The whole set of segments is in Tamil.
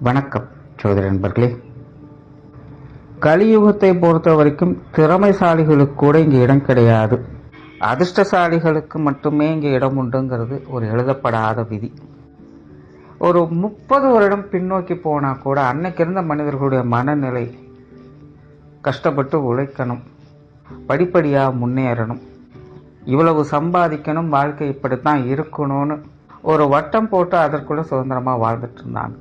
வணக்கம் சோதரி நண்பர்களே. கலியுகத்தை பொறுத்த வரைக்கும் திறமைசாலிகளுக்கு கூட இங்கே இடம் கிடையாது. அதிர்ஷ்டசாலிகளுக்கு மட்டுமே இங்கே இடம் உண்டுங்கிறது ஒரு எழுதப்படாத விதி. ஒரு 30 வருடம் பின்னோக்கி போனால் கூட அன்னைக்கு இருந்த மனிதர்களுடைய மனநிலை கஷ்டப்பட்டு உழைக்கணும், படிப்படியாக முன்னேறணும், இவ்வளவு சம்பாதிக்கணும், வாழ்க்கை இப்படித்தான் இருக்கணும்னு ஒரு வட்டம் போட்டு அதற்குள்ள சுதந்திரமாக வாழ்ந்துட்டு இருந்தாங்க.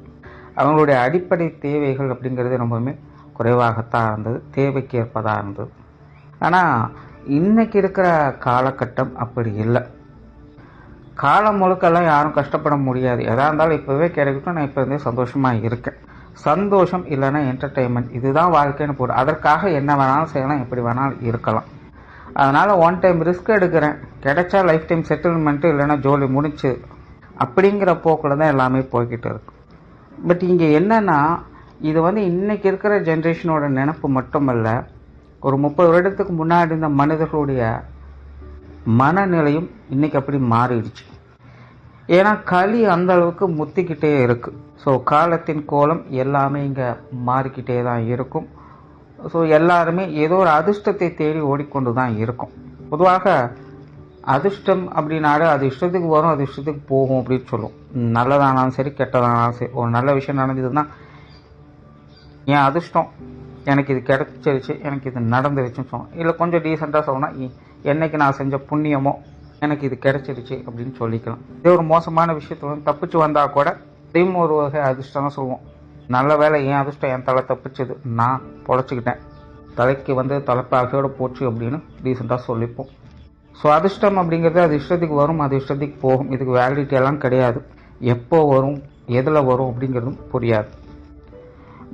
அவங்களுடைய அடிப்படை தேவைகள் அப்படிங்கிறது ரொம்பவுமே குறைவாகத்தான் இருந்தது, தேவைக்கு ஏற்பதாக இருந்தது. ஆனால் இன்னைக்கு இருக்கிற காலகட்டம் அப்படி இல்லை. காலம் முழுக்கெல்லாம் யாரும் கஷ்டப்பட முடியாது. எதாக இருந்தாலும் இப்போவே கிடைக்கட்டும், நான் இப்போ இருந்தே சந்தோஷமாக இருக்கேன். சந்தோஷம் இல்லைன்னா என்டர்டெயின்மெண்ட், இதுதான் வாழ்க்கைன்னு போடு. அதற்காக என்ன வேணாலும் செய்யலாம், எப்படி வேணாலும் இருக்கலாம். அதனால் ஒன் டைம் ரிஸ்க் எடுக்கிறேன், கிடைச்சா லைஃப் டைம் செட்டில்மெண்ட்டு, இல்லைன்னா ஜோலி முடிச்சு அப்படிங்கிற போக்கில் தான் எல்லாமே போய்கிட்டு இருக்கு. பட் இங்கே என்னென்னா, இது இன்றைக்கி இருக்கிற ஜென்ரேஷனோட நினப்பு மட்டுமல்ல, ஒரு 30 வருடத்துக்கு முன்னாடி இருந்த மனிதர்களுடைய மனநிலையும் இன்றைக்கி அப்படி மாறிடுச்சு. ஏன்னா களி அந்த அளவுக்கு முத்திக்கிட்டே இருக்குது. ஸோ காலத்தின் கோலம் எல்லாமே இங்கே மாறிக்கிட்டே தான் இருக்கும். ஸோ எல்லாருமே ஏதோ ஒரு அதிர்ஷ்டத்தை தேடி ஓடிக்கொண்டு தான் இருக்கும். பொதுவாக அதிர்ஷ்டம் அப்படின்னாலே அது இஷ்டத்துக்கு வரும், அது இஷ்டத்துக்கு போகும் அப்படின்னு சொல்லுவோம். நல்லதானாலும் சரி, கெட்டதானாலும் சரி. ஒரு நல்ல விஷயம் நடந்ததுன்னா என் அதிர்ஷ்டம், எனக்கு இது கிடைச்சிருச்சு, எனக்கு இது நடந்துருச்சுன்னு சொல்லணும். இல்லை கொஞ்சம் டீசெண்டாக சொல்லணும், என்னைக்கு நான் செஞ்ச புண்ணியமோ எனக்கு இது கிடைச்சிருச்சு அப்படின்னு சொல்லிக்கலாம். இதே ஒரு மோசமான விஷயத்துல தப்பிச்சு வந்தால் கூட இதையும் ஒரு வகை அதிர்ஷ்டம் தான் சொல்லுவோம். நல்ல வேலை, என் அதிர்ஷ்டம் என் தலை தப்பிச்சது, நான் பொழைச்சிக்கிட்டேன், தலைக்கு தலைப்பாகையோடு போச்சு அப்படின்னு டீசெண்டாக சொல்லிப்போம். ஸோ அதிர்ஷ்டம் அப்படிங்கிறது அது இஷ்டத்துக்கு வரும், அது இஷ்டத்துக்கு போகும். இதுக்கு வேலிடிட்டி எல்லாம் கிடையாது. எப்போ வரும், எதில் வரும் அப்படிங்கிறதும் புரியாது.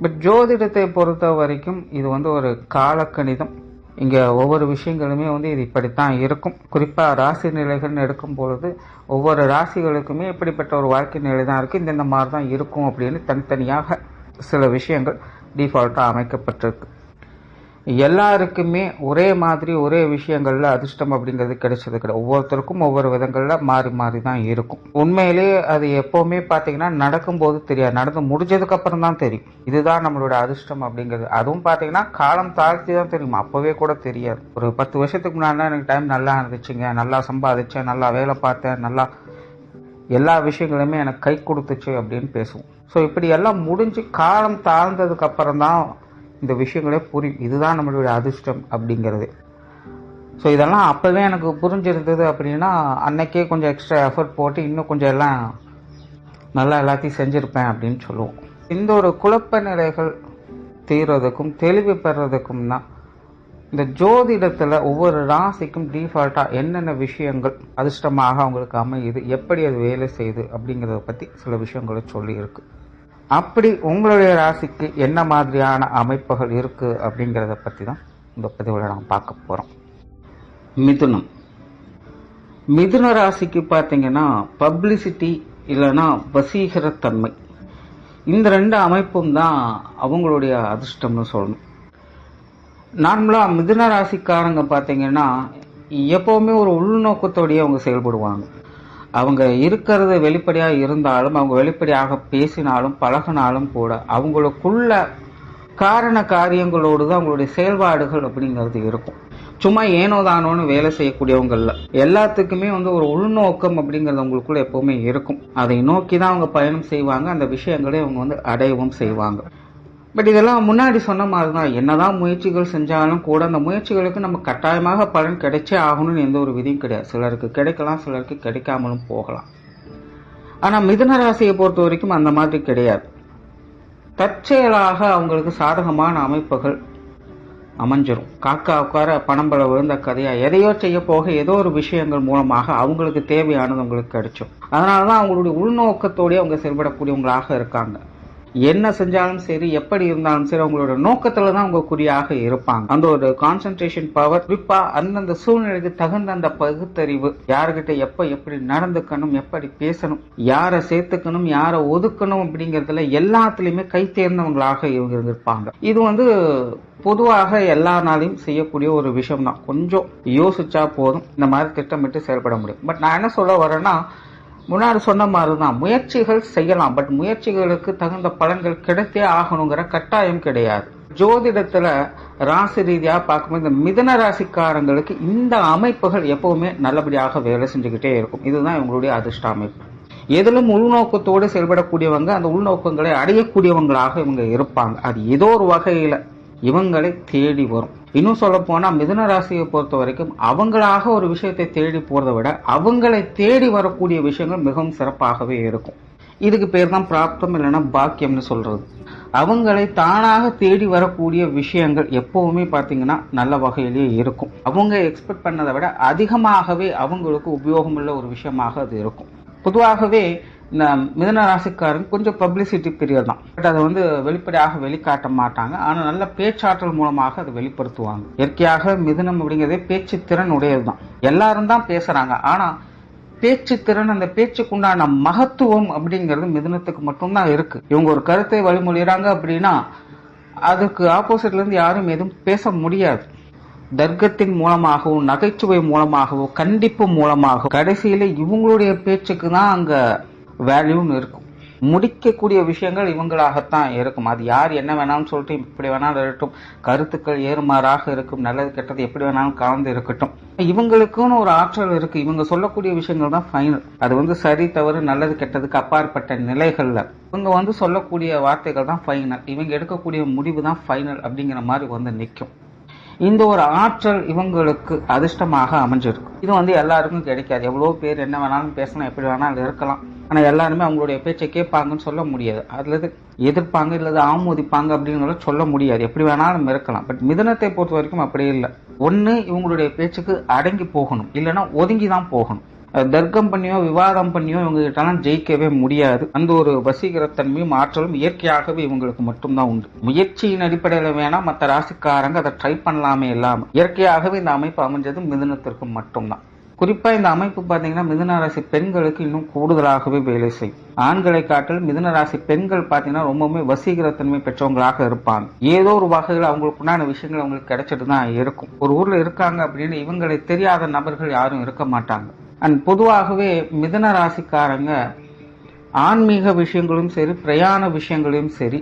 பட் ஜோதிடத்தை பொறுத்த வரைக்கும் இது ஒரு காலக்கணிதம். இங்கே ஒவ்வொரு விஷயங்களுமே இது இப்படித்தான் இருக்கும். குறிப்பாக ராசி நிலைகள்னு எடுக்கும் பொழுது ஒவ்வொரு ராசிகளுக்குமே இப்படிப்பட்ட ஒரு வாழ்க்கை நிலை தான் இருக்குது, இந்த மாதிரி தான் இருக்கும் அப்படின்னு தனித்தனியாக சில விஷயங்கள் டிஃபால்ட்டாக அமைக்கப்பட்டிருக்கு. எல்லாருக்குமே ஒரே மாதிரி ஒரே விஷயங்கள்ல அதிர்ஷ்டம் அப்படிங்கிறது கிடைச்சது கிடையாது. ஒவ்வொருத்தருக்கும் ஒவ்வொரு விதங்கள்ல மாறி மாறி தான் இருக்கும். உண்மையிலேயே அது எப்பவுமே பார்த்தீங்கன்னா நடக்கும்போது தெரியாது, நடந்து முடிஞ்சதுக்கு அப்புறம் தான் தெரியும் இதுதான் நம்மளோட அதிர்ஷ்டம் அப்படிங்கிறது. அதுவும் பார்த்தீங்கன்னா காலம் தாழ்த்தி தான் தெரியும், அப்பவே கூட தெரியாது. ஒரு 10 வருஷத்துக்கு முன்னாடி எனக்கு டைம் நல்லா இருந்துச்சுங்க, நல்லா சம்பாதிச்சேன், நல்லா வேலை பார்த்தேன், நல்லா எல்லா விஷயங்களுமே எனக்கு கை கொடுத்துச்சு அப்படின்னு பேசுவோம். ஸோ இப்படி எல்லாம் முடிஞ்சு காலம் தாழ்ந்ததுக்கு அப்புறம் தான் இந்த விஷயங்களே புரியும், இதுதான் நம்மளுடைய அதிர்ஷ்டம் அப்படிங்கிறது. ஸோ இதெல்லாம் அப்போவே எனக்கு புரிஞ்சிருந்தது அப்படின்னா அன்னைக்கே கொஞ்சம் எக்ஸ்ட்ரா எஃபர்ட் போட்டு இன்னும் கொஞ்சம் எல்லாம் நல்லா எல்லாத்தையும் செஞ்சுருப்பேன் அப்படின்னு சொல்லுவோம். இந்த ஒரு குழப்ப நிலைகள் தீர்றதுக்கும் தெளிவு பெறதுக்கும் தான் இந்த ஜோதிடத்தில் ஒவ்வொரு ராசிக்கும் டிஃபால்ட்டாக என்னென்ன விஷயங்கள் அதிர்ஷ்டமாக அவங்களுக்கு அமையுது, எப்படி அது வேலை செய்யுது அப்படிங்கிறத பற்றி சில விஷயங்களை சொல்லியிருக்கு. அப்படி உங்களுடைய ராசிக்கு என்ன மாதிரியான அமைப்புகள் இருக்குது அப்படிங்கிறத பற்றி தான் இந்த பதிவில் நாம் பார்க்க போகிறோம். மிதுனம். மிதுன ராசிக்கு பார்த்தீங்கன்னா பப்ளிசிட்டி இல்லைன்னா வசீகரத்தன்மை, இந்த 2 அமைப்பும் தான் அவங்களுடைய அதிர்ஷ்டம்னு சொல்லணும். நார்மலாக மிதுன ராசிக்காரங்க பார்த்தீங்கன்னா எப்போவுமே ஒரு உள்நோக்கத்தோடையே அவங்க செயல்படுவாங்க. அவங்க இருக்கிறது வெளிப்படையாக இருந்தாலும், அவங்க வெளிப்படையாக பேசினாலும் பழகினாலும் கூட அவங்களுக்குள்ள காரண காரியங்களோடு தான் அவங்களுடைய செயல்பாடுகள் அப்படிங்கிறது இருக்கும். சும்மா ஏனோ தானோன்னு வேலை செய்யக்கூடியவங்கள்ல எல்லாத்துக்குமே ஒரு உள்நோக்கம் அப்படிங்கிறது அவங்களுக்குள்ள எப்பவுமே இருக்கும். அதை நோக்கி தான் அவங்க பயணம் செய்வாங்க, அந்த விஷயங்களை அவங்க அடையவும் செய்வாங்க. பட் இதெல்லாம் முன்னாடி சொன்ன மாதிரி தான், என்னதான் முயற்சிகள் செஞ்சாலும் கூட அந்த முயற்சிகளுக்கு நம்ம கட்டாயமாக பலன் கிடைச்சே ஆகணும்னு எந்த ஒரு விதியும் கிடையாது. சிலருக்கு கிடைக்கலாம், சிலருக்கு கிடைக்காமலும் போகலாம். ஆனால் மிதுன ராசியை பொறுத்த வரைக்கும் அந்த மாதிரி கிடையாது. தற்செயலாக அவங்களுக்கு சாதகமான அமைப்புகள் அமைஞ்சிரும். காக்கா உட்கார பணம்பல விழுந்த கதையா, எதையோ செய்ய போக ஏதோ ஒரு விஷயங்கள் மூலமாக அவங்களுக்கு தேவையானது அவங்களுக்கு கிடைக்கும். அதனால தான் அவங்களுடைய உள்நோக்கத்தோடய அவங்க செயல்படக்கூடியவங்களாக இருக்காங்க. என்ன செஞ்சாலும் சரி, எப்படி இருந்தாலும் சரி, அவங்களோட நோக்கத்துல தான் அவங்க குறியாக இருப்பாங்க. அந்த ஒரு கான்சென்ட்ரேஷன் பவர், குறிப்பா அந்தந்த சூழ்நிலைக்கு தகுந்த அந்த பகுத்தறிவு, யாருக்கிட்ட எப்ப எப்படி நடந்துக்கணும், எப்படி பேசணும், யாரை சேர்த்துக்கணும், யாரை ஒதுக்கணும் அப்படிங்கறதுல எல்லாத்துலயுமே கை தேர்ந்தவங்களாக இவங்க இருந்திருப்பாங்க. இது பொதுவாக எல்லா நாளையும் செய்யக்கூடிய ஒரு விஷயம் தான். கொஞ்சம் யோசிச்சா போதும், இந்த மாதிரி திட்டமிட்டு செயல்பட முடியும். பட் நான் என்ன சொல்ல வரேன்னா, முன்னாடி சொன்ன மாதிரி தான் முயற்சிகள் செய்யலாம், பட் முயற்சிகளுக்கு தகுந்த பலன்கள் கிடைத்தே ஆகணுங்கிற கட்டாயம் கிடையாது. ஜோதிடத்துல ராசி ரீதியா பார்க்கும்போது இந்த மிதுன ராசிக்காரங்களுக்கு இந்த அமைப்புகள் எப்பவுமே நல்லபடியாக வேலை செஞ்சுக்கிட்டே இருக்கும். இதுதான் இவங்களுடைய அதிர்ஷ்ட அமைப்பு. எதிலும் உள்நோக்கத்தோடு செயல்படக்கூடியவங்க, அந்த உள்நோக்கங்களை அடையக்கூடியவங்களாக இவங்க இருப்பாங்க. அது ஏதோ ஒரு வகையில இவங்களை தேடி வரும். இன்னும் சொல்ல போனா மிதுன ராசியை பொறுத்த வரைக்கும் அவங்களாக ஒரு விஷயத்தை தேடி போறதை விட அவங்களை தேடி வரக்கூடிய விஷயங்கள் மிகவும் சிறப்பாகவே இருக்கும். இதுக்கு பேர் தான் பிராப்தம், இல்லைன்னா பாக்கியம்னு சொல்றது. அவங்களை தானாக தேடி வரக்கூடிய விஷயங்கள் எப்பவுமே பாத்தீங்கன்னா நல்ல வகையிலேயே இருக்கும். அவங்க எக்ஸ்பெக்ட் பண்ணதை விட அதிகமாகவே அவங்களுக்கு உபயோகமுள்ள ஒரு விஷயமாக அது இருக்கும். பொதுவாகவே இந்த மிதுன ராசிக்காரன் கொஞ்சம் பப்ளிசிட்டி பீரியட் தான், பட் அதை வெளிப்படையாக வெளிக்காட்ட மாட்டாங்க. ஆனால் நல்ல பேச்சாற்றல் மூலமாக அதை வெளிப்படுத்துவாங்க. இயற்கையாக மிதுனம் அப்படிங்கிறதே பேச்சு திறன் உடையது தான். எல்லாரும் தான் பேசுறாங்க, ஆனா பேச்சு திறன், அந்த பேச்சுக்குண்டான மகத்துவம் அப்படிங்கிறது மிதுனத்துக்கு மட்டும்தான் இருக்கு. இவங்க ஒரு கருத்தை வழிமொழிகிறாங்க அப்படின்னா அதுக்கு ஆப்போசிட்ல இருந்து யாரும் எதுவும் பேச முடியாது. தர்க்கத்தின் மூலமாகவோ, நகைச்சுவை மூலமாகவோ, கண்டிப்பு மூலமாகவோ கடைசியில இவங்களுடைய பேச்சுக்கு தான் அங்க வேல்யூன்னு இருக்கும். முடிக்கக்கூடிய விஷயங்கள் இவங்களாகத்தான் இருக்கும். அது யார் என்ன வேணாலும் சொல்லிட்டு இப்படி வேணாலும் இருக்கட்டும், கருத்துக்கள் ஏறுமாறாக இருக்கும், நல்லது கெட்டது எப்படி வேணாலும் கலந்து இருக்கட்டும், இவங்களுக்குன்னு ஒரு ஆற்றல் இருக்கு. இவங்க சொல்லக்கூடிய விஷயங்கள் தான் ஃபைனல். அது சரி தவறு நல்லது கெட்டதுக்கு அப்பாற்பட்ட நிலைகள்ல இவங்க சொல்லக்கூடிய வார்த்தைகள் தான் ஃபைனல். இவங்க எடுக்கக்கூடிய முடிவு தான் ஃபைனல் அப்படிங்கிற மாதிரி நிற்கும். இந்த ஒரு ஆற்றல் இவங்களுக்கு அதிர்ஷ்டமாக அமைஞ்சிருக்கும். இது எல்லாருக்கும் கிடைக்காது. எவ்வளவு பேர் என்ன வேணாலும் பேசலாம், எப்படி வேணாலும் இருக்கலாம், ஆனா எல்லாருமே அவங்களுடைய பேச்சை கேட்பாங்கன்னு சொல்ல முடியாது. அதுல எதிர்ப்பாங்க இல்லது ஆமோதிப்பாங்க அப்படின்னு சொல்ல முடியாது. எப்படி வேணாலும் இருக்கலாம். பட் மிதுனத்தை பொறுத்த வரைக்கும் அப்படி இல்லை. ஒண்ணு இவங்களுடைய பேச்சுக்கு அடங்கி போகணும், இல்லைன்னா ஒதுங்கி தான் போகணும். தர்க்கம் பண்ணியோ விவாதம் பண்ணியோ இவங்க கிட்டலாம் ஜெயிக்கவே முடியாது. அந்த ஒரு வசீகரத்தன்மையும் ஆற்றலும் இயற்கையாகவே இவங்களுக்கு மட்டும்தான் உண்டு. முயற்சியின் அடிப்படையில வேணா மற்ற ராசிக்காரங்க அதை ட்ரை பண்ணலாமே இல்லாம இயற்கையாகவே இந்த அமைப்பு அமைஞ்சது மிதுனத்திற்கு மட்டும்தான். குறிப்பா இந்த அமைப்பு பாத்தீங்கன்னா மிதுன ராசி பெண்களுக்கு இன்னும் கூடுதலாகவே வேலை செய்யும். ஆண்களை காட்டிலும் மிதுன ராசி பெண்கள் பாத்தீங்கன்னா ரொம்பவுமே வசீகரத்தன்மை பெற்றவங்களாக இருப்பாங்க. ஏதோ ஒரு வகையில் அவங்களுக்குண்டான விஷயங்கள் அவங்களுக்கு கிடைச்சிட்டு தான் இருக்கும். ஒரு ஊர்ல இருக்காங்க அப்படின்னு இவங்களை தெரியாத நபர்கள் யாரும் இருக்க மாட்டாங்க. அண்ட் பொதுவாகவே மிதுன ராசிக்காரங்க ஆன்மீக விஷயங்களும் சரி, பிரயாண விஷயங்களையும் சரி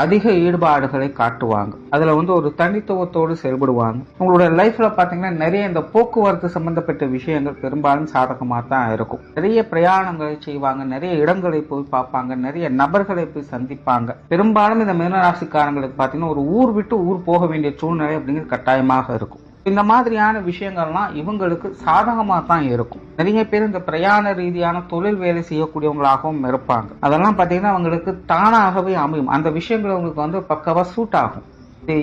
அதிக ஈடுபாடுகளை காட்டுவாங்க. அதுல ஒரு தனித்துவத்தோடு செயல்படுவாங்க. உங்களோட லைஃப்ல பாத்தீங்கன்னா நிறைய இந்த போக்குவரத்து சம்பந்தப்பட்ட விஷயங்கள் பெரும்பாலும் சாதகமா தான் இருக்கும். நிறைய பிரயாணங்களை செய்வாங்க, நிறைய இடங்களை போய் பார்ப்பாங்க, நிறைய நபர்களை போய் சந்திப்பாங்க. பெரும்பாலும் இந்த மிதுனராசிக்காரங்களுக்கு பாத்தீங்கன்னா ஒரு ஊர் விட்டு ஊர் போக வேண்டிய சூழ்நிலை அப்படிங்கிறது கட்டாயமாக இருக்கும். இந்த மாதிரியான விஷயங்கள்லாம் இவங்களுக்கு சாதகமா தான் இருக்கும். நிறைய பேர் இந்த பிரயாண ரீதியான தொழில் வேலை செய்யக்கூடியவங்களாகவும் இருப்பாங்க. அதெல்லாம் பாத்தீங்கன்னா அவங்களுக்கு தானாகவே அமையும். அந்த விஷயங்கள் அவங்களுக்கு பக்கவா சூட் ஆகும்.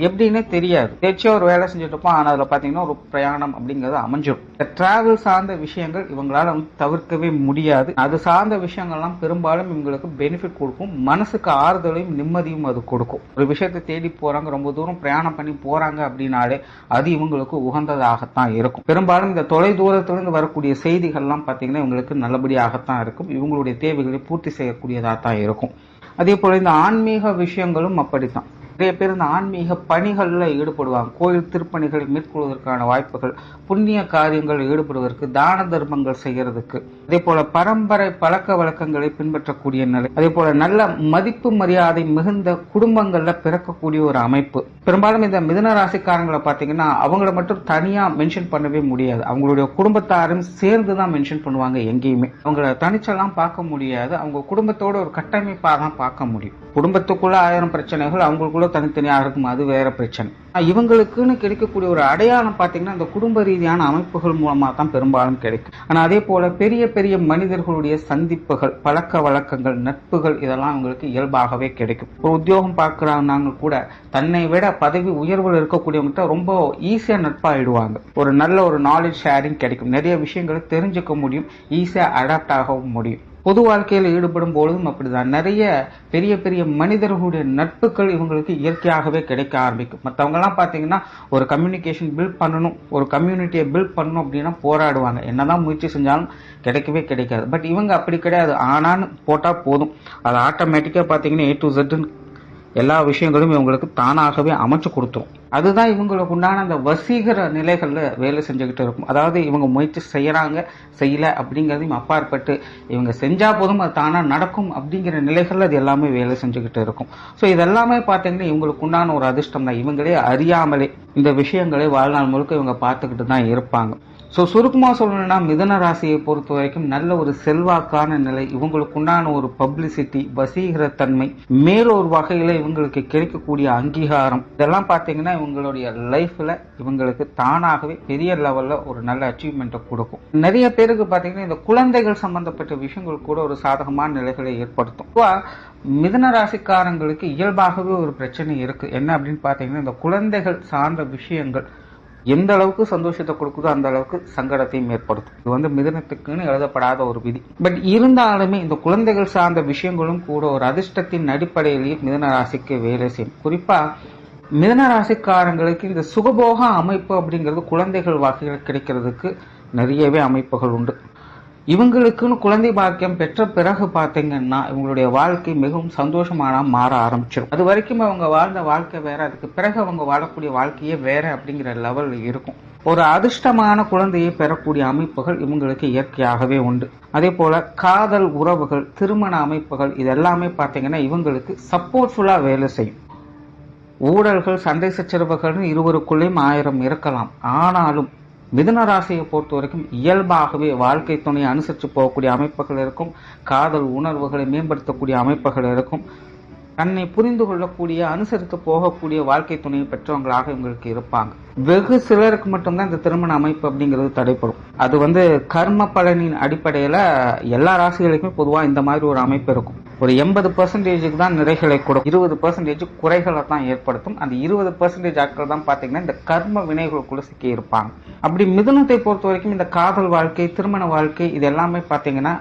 எப்படின்னே தெரியாது. தேய்ச்சியா ஒரு வேலை செஞ்சுட்டு இருப்போம், ஆனா அதுல பாத்தீங்கன்னா ஒரு பிரயாணம் அப்படிங்கறது அமைஞ்சிடும். டிராவல் சார்ந்த விஷயங்கள் இவங்களால தவிர்க்கவே முடியாது. அது சார்ந்த விஷயங்கள்லாம் பெரும்பாலும் இவங்களுக்கு பெனிஃபிட் கொடுக்கும், மனசுக்கு ஆறுதலையும் நிம்மதியும் அது கொடுக்கும். ஒரு விஷயத்தை தேடி போறாங்க, ரொம்ப தூரம் பிரயாணம் பண்ணி போறாங்க அப்படின்னாலே அது இவங்களுக்கு உகந்ததாகத்தான் இருக்கும். பெரும்பாலும் இந்த தொலை தூரத்திலிருந்து வரக்கூடிய செய்திகள்லாம் பாத்தீங்கன்னா இவங்களுக்கு நல்லபடியாகத்தான் இருக்கும். இவங்களுடைய தேவைகளை பூர்த்தி செய்யக்கூடியதாகத்தான் இருக்கும். அதே போல இந்த ஆன்மீக விஷயங்களும் அப்படித்தான். நிறைய பேர் இந்த ஆன்மீக பணிகள்ல ஈடுபடுவாங்க. கோயில் திருப்பணிகளை மேற்கொள்வதற்கான வாய்ப்புகள், புண்ணிய காரியங்கள் ஈடுபடுவதற்கு, தான தர்மங்கள் செய்யறதுக்கு, அதே போல பரம்பரை பழக்க வழக்கங்களை பின்பற்றக்கூடிய நிலை, அதே போல நல்ல மதிப்பு மரியாதை மிகுந்த குடும்பங்கள்ல பிறக்கக்கூடிய ஒரு அமைப்பு. பெரும்பாலும் இந்த மிதுன ராசிக்காரங்களை பாத்தீங்கன்னா அவங்கள மட்டும் தனியா மென்ஷன் பண்ணவே முடியாது. அவங்களுடைய குடும்பத்தாரும் சேர்ந்துதான் மென்ஷன் பண்ணுவாங்க. எங்கேயுமே அவங்கள தனிச்செல்லாம் பார்க்க முடியாது. அவங்க குடும்பத்தோட ஒரு கட்டமைப்பாக தான் பார்க்க முடியும். குடும்பத்துக்குள்ள 1000 பிரச்சனைகள், அவங்களுக்குள்ள தனித்தனியா இருக்கும், அது வேற பிரச்சனை. இவங்களுக்குன்னு கிடைக்கக்கூடிய ஒரு அடையாளம் பாத்தீங்கன்னா இந்த குடும்ப ரீதியான அமைப்புகள் மூலமா தான் பெரும்பாலும் கிடைக்கும். ஆனா அதே போல பெரிய பெரிய மனிதர்களுடைய சந்திப்புகள், பழக்க வழக்கங்கள், நட்புகள் இதெல்லாம் இவங்களுக்கு இயல்பாகவே கிடைக்கும். ஒரு உத்தியோகம் பார்க்கறாங்க கூட தன்னை விட பதவி உயர்வில் இருக்கக்கூடியவங்க ரொம்ப ஈஸியா நட்பாயிடுவாங்க. ஒரு நல்ல ஒரு நாலேஜ் ஷேரிங் கிடைக்கும். நிறைய விஷயங்களை தெரிஞ்சுக்க முடியும், ஈஸியா அடாப்ட் ஆகவும் முடியும். பொது வாழ்க்கையில் ஈடுபடும் பொழுதும் அப்படிதான். நிறைய பெரிய பெரிய மனிதர்களுடைய நட்புகள் இவங்களுக்கு இயற்கையாகவே கிடைக்க ஆரம்பிக்கும். மற்றவங்க எல்லாம் பாத்தீங்கன்னா ஒரு கம்யூனிகேஷன் பில்ட் பண்ணணும், ஒரு கம்யூனிட்டியை பில்ட் பண்ணணும் அப்படின்னா போராடுவாங்க. என்னதான் முயற்சி செஞ்சாலும் கிடைக்கவே கிடைக்காது. பட் இவங்க அப்படி கிடையாது. ஆனான்னு போட்டா போதும், அது ஆட்டோமேட்டிக்கா பாத்தீங்கன்னா A to Z எல்லா விஷயங்களும் இவங்களுக்கு தானாகவே அமைச்சு கொடுத்துரும். அதுதான் இவங்களுக்கு உண்டான அந்த வசீகர நிலைகள்ல வேலை செஞ்சுக்கிட்டு இருக்கும். அதாவது இவங்க முயற்சி செய்யறாங்க செய்யல அப்படிங்கிறதையும் அப்பாற்பட்டு இவங்க செஞ்சா போதும் அது தானா நடக்கும் அப்படிங்கிற நிலைகள்ல அது எல்லாமே வேலை செஞ்சுக்கிட்டு இருக்கும். ஸோ இதெல்லாமே பார்த்தீங்கன்னா இவங்களுக்கு உண்டான ஒரு அதிர்ஷ்டம் தான். இவங்களே அறியாமலே இந்த விஷயங்களை வாழ்நாள் முழுக்க இவங்க பார்த்துக்கிட்டு தான் இருப்பாங்க. ஸோ சுருக்கமாக சொல்லணும்னா மிதுன ராசியை பொறுத்த வரைக்கும் நல்ல ஒரு செல்வாக்கான நிலை, இவங்களுக்கு உண்டான ஒரு பப்ளிசிட்டி, வசீகரத்தன்மை, மேலொரு வகையில் இவங்களுக்கு கிடைக்கக்கூடிய அங்கீகாரம், இதெல்லாம் பார்த்தீங்கன்னா இவங்களுடைய லைஃப்ல இவங்களுக்கு தானாகவே பெரிய லெவல்ல ஒரு நல்ல அச்சீவ்மெண்ட்டை கொடுக்கும். நிறைய பேருக்கு பார்த்தீங்கன்னா இந்த குழந்தைகள் சம்பந்தப்பட்ட விஷயங்கள் கூட ஒரு சாதகமான நிலைகளை ஏற்படுத்தும். மிதுன ராசிக்காரங்களுக்கு இயல்பாகவே ஒரு பிரச்சனை இருக்கு. என்ன அப்படின்னு பார்த்தீங்கன்னா இந்த குழந்தைகள் சார்ந்த விஷயங்கள் எந்த அளவுக்கு சந்தோஷத்தை கொடுக்குதோ அந்த அளவுக்கு சங்கடத்தையும் ஏற்படுத்தும். இது மிதுனத்துக்குன்னு எழுதப்படாத ஒரு விதி. பட் இருந்தாலுமே இந்த குழந்தைகள் சார்ந்த விஷயங்களும் கூட ஒரு அதிர்ஷ்டத்தின் அடிப்படையிலேயே மிதுன ராசிக்கு வேலை செய்யும். குறிப்பா மிதுன ராசிக்காரங்களுக்கு இந்த சுகபோக அமைப்பு அப்படிங்கிறது குழந்தைகள் வகையில் கிடைக்கிறதுக்கு நிறையவே அமைப்புகள் உண்டு. இவங்களுக்குன்னு குழந்தை பாக்கியம் பெற்ற பிறகு பார்த்தீங்கன்னா இவங்களுடைய வாழ்க்கை மிகவும் சந்தோஷமான மாற ஆரம்பிச்சிடும். அது வரைக்கும் அவங்க வாழ்ந்த வாழ்க்கை வேற, அதுக்கு பிறகு அவங்க வாழக்கூடிய வாழ்க்கையே வேற அப்படிங்கிற லெவல் இருக்கும். ஒரு அதிர்ஷ்டமான குழந்தையை பெறக்கூடிய அமைப்புகள் இவங்களுக்கு இயற்கையாகவே உண்டு. அதே போல காதல் உறவுகள், திருமண அமைப்புகள் இதெல்லாமே பார்த்தீங்கன்னா இவங்களுக்கு சப்போர்ட்ஃபுல்லா வேலை செய்யும். ஊழல்கள், சண்டை சச்சரவுகள் இருவருக்குள்ளேயும் 1000 இருக்கலாம். ஆனாலும் மிதுன ராசியை பொறுத்த வரைக்கும் இயல்பாகவே வாழ்க்கை துணையை அனுசரித்து போகக்கூடிய அமைப்புகள் இருக்கும். காதல் உணர்வுகளை மேம்படுத்தக்கூடிய அமைப்புகள் இருக்கும். தன்னை புரிந்து கொள்ளக்கூடிய, அனுசரித்து போகக்கூடிய வாழ்க்கை துணையை பெற்றவங்களாக இவங்களுக்கு இருப்பாங்க. வெகு சிலருக்கு மட்டும்தான் இந்த திருமண அமைப்பு அப்படிங்கிறது தடைப்படும். அது கர்ம பலனின் அடிப்படையில எல்லா ராசிகளுக்குமே பொதுவாக இந்த மாதிரி ஒரு அமைப்பு இருக்கும். ஒரு 80% தான் நிறைகளை கொடுக்கும், 20% குறைகளை தான் ஏற்படுத்தும். அந்த 20% ஆட்கள் தான் பார்த்தீங்கன்னா இந்த கர்ம வினைகளுக்குள்ள சிக்கி இருப்பாங்க. அப்படி மிதுனத்தை பொறுத்த வரைக்கும் இந்த காதல் வாழ்க்கை, திருமண வாழ்க்கை இது எல்லாமே பார்த்தீங்கன்னா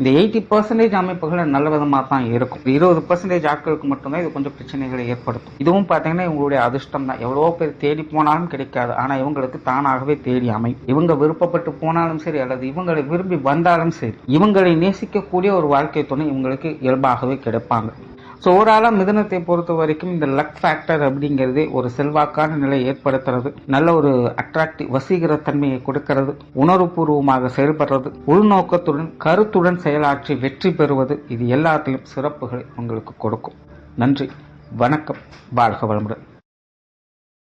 இந்த 80% அமைப்புகள் நல்ல விதமாக தான் இருக்கும். 20% ஆட்களுக்கு மட்டும்தான் இது கொஞ்சம் பிரச்சனைகளை ஏற்படுத்தும். இதுவும் பார்த்தீங்கன்னா இவங்களுடைய அதிர்ஷ்டம் தான். எவ்வளவோ பேர் தேடி போனாலும் கிடைக்காது, ஆனால் இவங்களுக்கு தானாகவே தேடி அமையும். இவங்க விருப்பப்பட்டு போனாலும் சரி அல்லது இவங்களை விரும்பி வந்தாலும் சரி, இவங்களை நேசிக்கக்கூடிய ஒரு வாழ்க்கை துணை இவங்களுக்கு இயல்பாகவே கிடைப்பாங்க. ஸோ ஓவராலாக மிதுனத்தை பொறுத்த வரைக்கும் இந்த லக் ஃபேக்டர் அப்படிங்கிறது ஒரு செல்வாக்கான நிலை ஏற்படுத்துறது, நல்ல ஒரு அட்ராக்டிவ் வசீகரத்தன்மையை கொடுக்கிறது, உணர்வுபூர்வமாக செயல்படுறது, உள்நோக்கத்துடன் கருத்துடன் செயலாற்றி வெற்றி பெறுவது, இது எல்லாத்திலும் சிறப்புகளை உங்களுக்கு கொடுக்கும். நன்றி, வணக்கம், வாழ்க வளமுடன்.